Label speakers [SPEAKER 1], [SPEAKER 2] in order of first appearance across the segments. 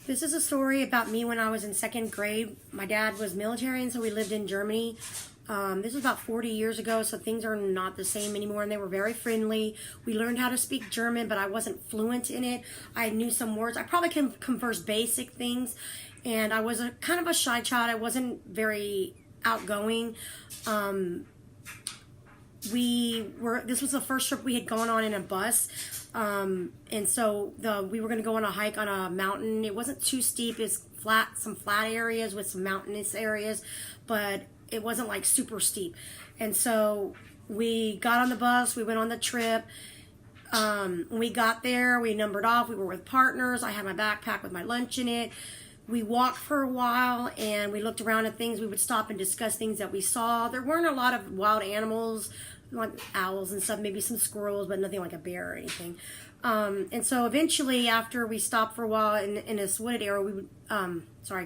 [SPEAKER 1] This is a story about me when I was in second grade. My dad was military, and so we lived in Germany. This was about 40 years ago, so things are not the same anymore, and they were very friendly. We learned how to speak German, but I wasn't fluent in it. I knew some words. I probably can converse basic things, and I was a kind of a shy child. I wasn't very outgoing. This was the first trip we had gone on in a bus. And so we were going to go on a hike on a mountain. It wasn't too steep. It's flat, some flat areas with some mountainous areas, but it wasn't like super steep. And so we got on the bus, we went on the trip. When we got there, we numbered off. We were with partners. I had my backpack with my lunch in it. We walked for a while and we looked around at things. We would stop and discuss things that we saw. There weren't a lot of wild animals, like owls and stuff, maybe some squirrels, but nothing like a bear or anything. And so eventually, after we stopped for a while in this wooded area,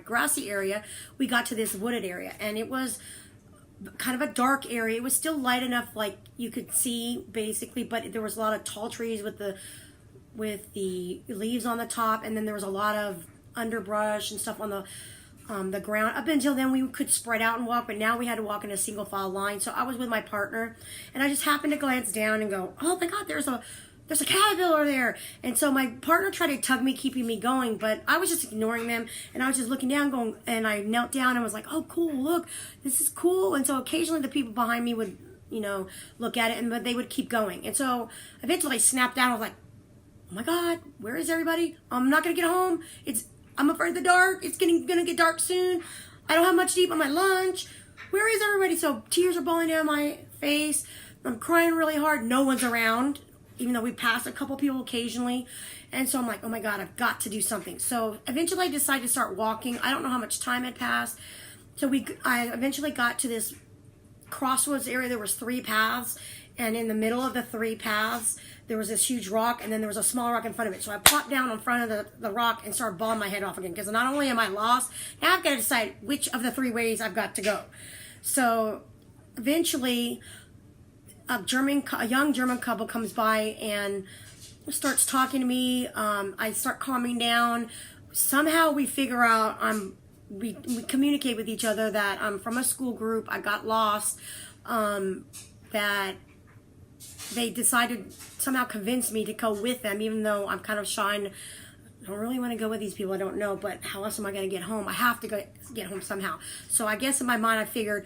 [SPEAKER 1] grassy area, we got to this wooded area, and it was kind of a dark area. It was still light enough, like you could see basically, but there was a lot of tall trees with the leaves on the top, and then there was a lot of underbrush and stuff on the ground. Up until then, we could spread out and walk, but now we had to walk in a single file line. So I was with my partner, and I just happened to glance down and go, "Oh my God, there's a caterpillar there!" And so my partner tried to tug me, keeping me going, but I was just ignoring them, and I was just looking down, going, and I knelt down and was like, "Oh, cool! Look, this is cool." And so occasionally the people behind me would, look at it, but they would keep going. And so eventually I snapped down. I was like, "Oh my God, where is everybody? I'm not gonna get home. I'm afraid of the dark. It's gonna get dark soon. I don't have much to eat on my lunch. Where is everybody?" So tears are falling down my face. I'm crying really hard. No one's around, even though we passed a couple people occasionally. And so I'm like, oh my God, I've got to do something. So eventually I decided to start walking. I don't know how much time had passed. So I eventually got to this crossroads area. There was 3 paths, and in the middle of the 3 paths, there was this huge rock, and then there was a small rock in front of it. So I plopped down in front of the rock and started bawling my head off again, because not only am I lost, now I've got to decide which of the 3 ways I've got to go. So eventually, a young German couple comes by and starts talking to me. I start calming down. Somehow we figure out we communicate with each other that I'm from a school group. I got lost. That they decided, somehow convinced me to go with them, even though I'm kind of shy and I don't really want to go with these people I don't know, but how else am I going to get home? I have to get home somehow. So I guess in my mind I figured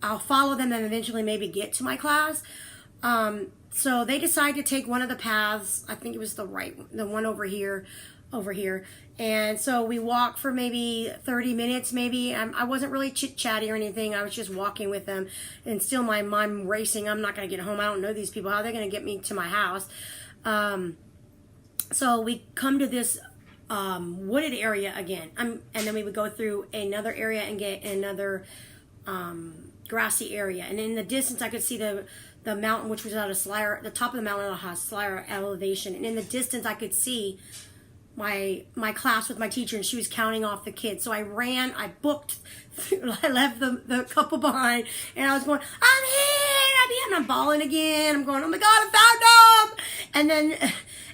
[SPEAKER 1] I'll follow them and eventually maybe get to my class. So they decided to take one of the paths. I think it was the one over here. And so we walked for maybe 30 minutes, maybe. I wasn't really chit-chatty or anything. I was just walking with them, and still my mind racing. I'm not going to get home. I don't know these people. How are they going to get me to my house? So we come to this wooded area again. And then we would go through another area and get another grassy area. And in the distance, I could see the mountain, which was at the top of the mountain at a slight elevation. And in the distance, I could see my class with my teacher, and she was counting off the kids. So I ran, I booked, I left the couple behind, and I was going, "I'm here, and I'm bawling again. I'm going, oh my God, I found them!"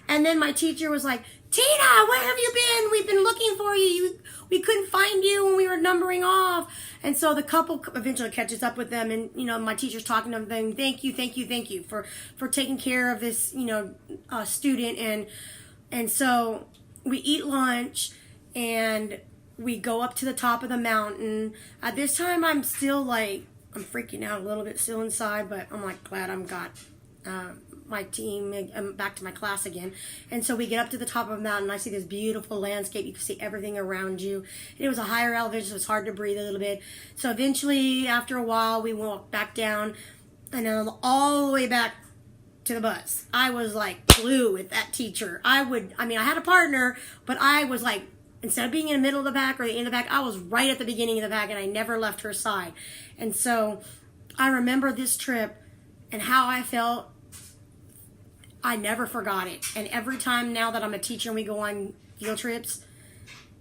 [SPEAKER 1] And then my teacher was like, "Tina, where have you been? We've been looking for you. We couldn't find you when we were numbering off." And so the couple eventually catches up with them, and my teacher's talking to them, thank you for taking care of this student. And so we eat lunch and we go up to the top of the mountain. At this time I'm still I'm freaking out a little bit still inside, but I'm glad I'm got my team. I'm back to my class again. And so we get up to the top of the mountain. I see this beautiful landscape. You can see everything around you. It was a higher elevation, so it's hard to breathe a little bit. So eventually, after a while, we walked back down, and then all the way back to the bus. I was glue with that teacher. I had a partner, but I was instead of being in the middle of the pack or the end of the pack, I was right at the beginning of the pack, and I never left her side. And so I remember this trip and how I felt. I never forgot it. And every time now that I'm a teacher and we go on field trips,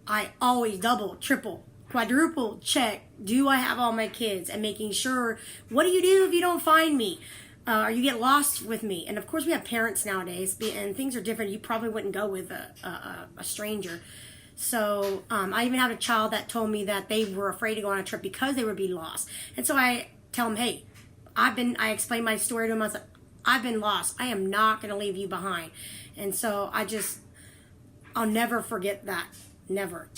[SPEAKER 1] I always double, triple, quadruple check, do I have all my kids? And making sure, what do you do if you don't find me? Or you get lost with me? And of course we have parents nowadays, and things are different. You probably wouldn't go with a stranger. So I even had a child that told me that they were afraid to go on a trip because they would be lost. And so I tell them, hey, I explained my story to them. I was like, I've been lost. I am not going to leave you behind. And so I'll never forget that. Never.